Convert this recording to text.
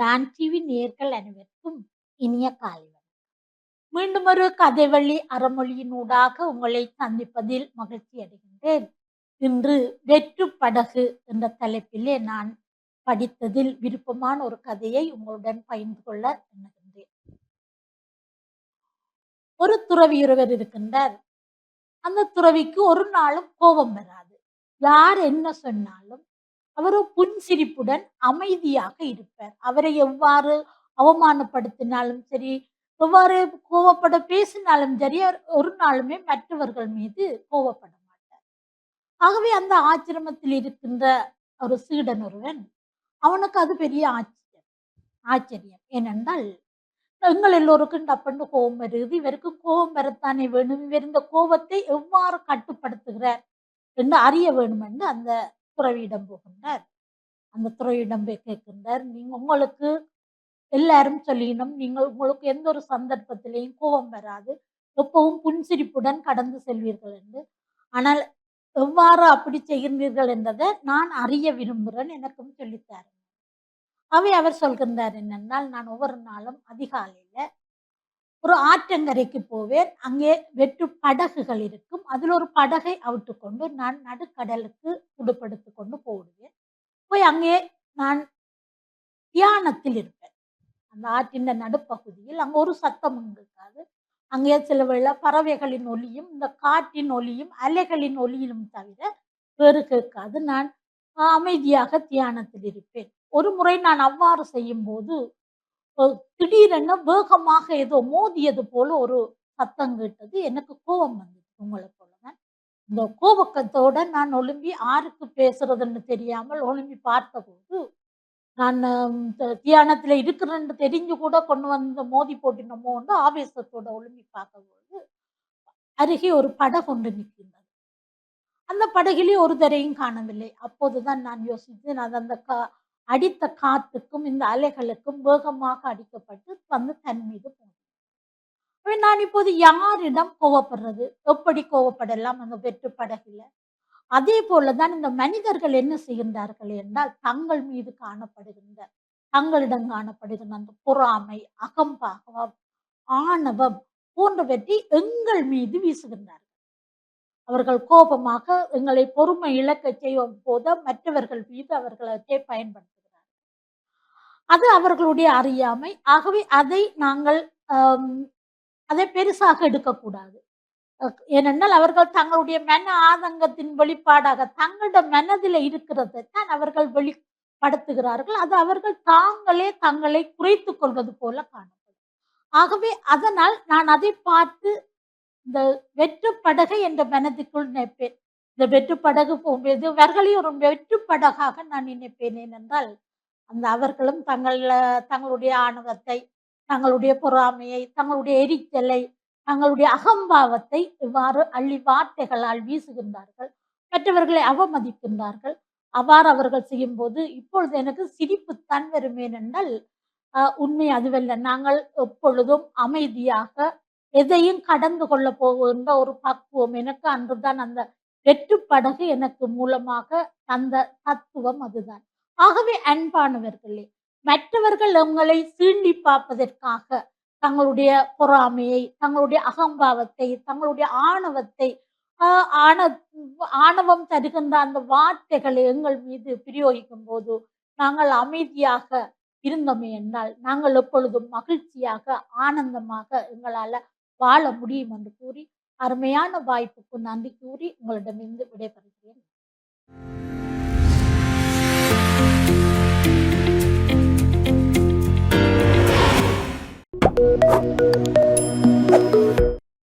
Don TV நேயர்கள் அனைவருக்கும் இனிய காலை வணக்கம். மீண்டும் ஒரு கதைவழி அறமொழியினூடாக உங்களை சந்திப்பதில் மகிழ்ச்சி அடைகின்றேன். இன்று வெற்று படகு என்ற தலைப்பிலே நான் படித்ததில் விருப்பமான ஒரு கதையை உங்களுடன் பகிர்ந்து கொள்ள எண்ணுகின்றேன். ஒரு துறவி ஒருவர் இருக்கின்றார். அந்த துறவிக்கு ஒரு நாளும் கோபம் வராது. யார் என்ன சொன்னாலும் அவர் புன்சிரிப்புடன் அமைதியாக இருப்பார். அவரை எவ்வாறு அவமானப்படுத்தினாலும் சரி, எவ்வாறு கோவப்பட பேசினாலும் சரி, அவர் ஒரு நாளுமே மற்றவர்கள் மீது கோவப்பட மாட்டார். ஆகவே அந்த ஆசிரமத்தில் இருக்கின்ற ஒரு சீடன் ஒருவன், அவனுக்கு அது பெரிய ஆச்சரியம். ஏனென்றால் எங்கள் எல்லோருக்கும் டப்பண்டு கோபம் வருது, இவருக்கு கோபம் வரத்தானே வேணும், இவர் இந்த கோபத்தை எவ்வாறு கட்டுப்படுத்துகிறார் என்று அறிய வேண்டும் என்று அந்த துறவியிடம் போகின்றார். அந்த துறவியிடம் போய் கேட்கின்றார், நீங்க உங்களுக்கு எல்லாரும் சொல்லினோம், நீங்கள் உங்களுக்கு எந்த ஒரு சந்தர்ப்பத்திலையும் கோபம் வராது, எப்பவும் புன்சிரிப்புடன் கடந்து செல்வீர்கள் என்று. ஆனால் எவ்வாறு அப்படி செய்கின்றீர்கள் என்றதை நான் அறிய விரும்புகிறேன், எனக்கும் சொல்லித்தாரு. அவை அவர் சொல்கின்றார் என்னென்றால், நான் ஒவ்வொரு நாளும் அதிகாலையில ஒரு ஆற்றங்கரைக்கு போவேன். அங்கே வெற்று படகுகள் இருக்கும். அதில் ஒரு படகை அவிட்டுக்கொண்டு நான் நடுக்கடலுக்கு துடுப்படுத்து கொண்டு போடுவேன். போய் அங்கே நான் தியானத்தில் இருப்பேன். அந்த ஆற்றின் நடுப்பகுதியில் அங்கே ஒரு சத்தமும் இருக்காது. அங்கே சில வேளை பறவைகளின் ஒலியும் இந்த காற்றின் ஒலியும் அலைகளின் ஒலியும் தவிர வேறு கேட்காது. நான் அமைதியாக தியானத்தில் இருப்பேன். ஒரு முறை நான் அவ்வாறு செய்யும் போது திடீரென வேகமாக ஏதோ மோதியது போல ஒரு சத்தம் கேட்டது. எனக்கு கோபம் வந்தது. உங்களை போலதான் இந்த கோபக்கத்தோட நான் ஒழும்பி யாருக்கு பேசுறதுன்னு தெரியாமல் ஒழும்பி பார்த்தபோது, நான் தியானத்துல இருக்கிறேன்னு தெரிஞ்சு கூட கொண்டு வந்து மோதி போட்டினோமோன்னு ஆவேசத்தோட ஒழும்பி பார்த்தபோது, அருகே ஒரு படகு ஒன்று நிற்கின்றது. அந்த படகிலே ஒரு தரையும் காணவில்லை. அப்போதுதான் நான் யோசித்தேன், அது அந்த அடித்த காத்துக்கும் இந்த அலைகளுக்கும் வேகமாக அடிக்கப்பட்டு வந்து தன் மீது போனது. நான் இப்போது யாரிடம் கோவப்படுறது, எப்படி கோவப்படலாம் அந்த வெற்று படகுல? அதே போலதான் இந்த மனிதர்கள் என்ன செய்கின்றார்கள் என்றால், தங்கள் மீது காணப்படுகின்ற தங்களிடம் காணப்படுகின்ற அந்த பொறாமை, அகம்பாகம், ஆணவம் போன்றவற்றை எங்கள் மீது வீசுகின்றார்கள். அவர்கள் கோபமாக எங்களை பொறுமை இழக்க செய்யும் போது மற்றவர்கள் மீது அவர்களத்தை பயன்படுத்துகிறார்கள். அது அவர்களுடைய அறியாமை. ஆகவே அதை நாங்கள் அதை பெருசாக எடுக்கக்கூடாது. ஏனென்றால் அவர்கள் தங்களுடைய மன ஆதங்கத்தின் வெளிப்பாடாக தங்களோட மனதில் இருக்கிறதை தான் அவர்கள் வெளிப்படுத்துகிறார்கள். அது அவர்கள் தாங்களே தங்களை குறைத்துக் கொள்வது போல காணப்படும். ஆகவே அதனால் நான் அதை பார்த்து இந்த வெற்று படகை என்ற மனதிற்குள் நினைப்பேன். இந்த வெற்று படகு போகும்போது இவர்களை ஒரு வெற்று படகாக நான் நினைப்பேன். ஏனென்றால் அந்த அவர்களும் தங்களுடைய ஆணவத்தை, தங்களுடைய பொறாமையை, தங்களுடைய எரிச்சலை, தங்களுடைய அகம்பாவத்தை இவ்வாறு அள்ளி வார்த்தைகளால் வீசுகின்றார்கள். மற்றவர்களை அவமதிக்கின்றார்கள். அவ்வாறு அவர்கள் செய்யும் போது இப்பொழுது எனக்கு சிரிப்புத்தான் வரும். ஏனென்றால் உண்மை அதுவல்ல. நாங்கள் எப்பொழுதும் அமைதியாக எதையும் கடந்து கொள்ள போகின்ற ஒரு பக்குவம் எனக்கு அன்றுதான் அந்த வெற்று படகு எனக்கு மூலமாக தந்த தத்துவம் அதுதான். ஆகவே அன்பானவர்களே, மற்றவர்கள் உங்களை சீண்டி பார்ப்பதற்காக தங்களுடைய பொறாமையை, தங்களுடைய அகம்பாவத்தை, தங்களுடைய ஆணவத்தை, ஆணவம் தருகின்ற அந்த வார்த்தைகளை எங்கள் மீது பிரயோகிக்கும் போது நாங்கள் அமைதியாக இருந்தோமே என்றால் நாங்கள் எப்பொழுதும் மகிழ்ச்சியாக, ஆனந்தமாக எங்களால வாழ முடியும் என்று கூறி, அருமையான வாய்ப்புக்கு நன்றி கூறி உங்களிடமிருந்து விடைபெறுகிறேன்.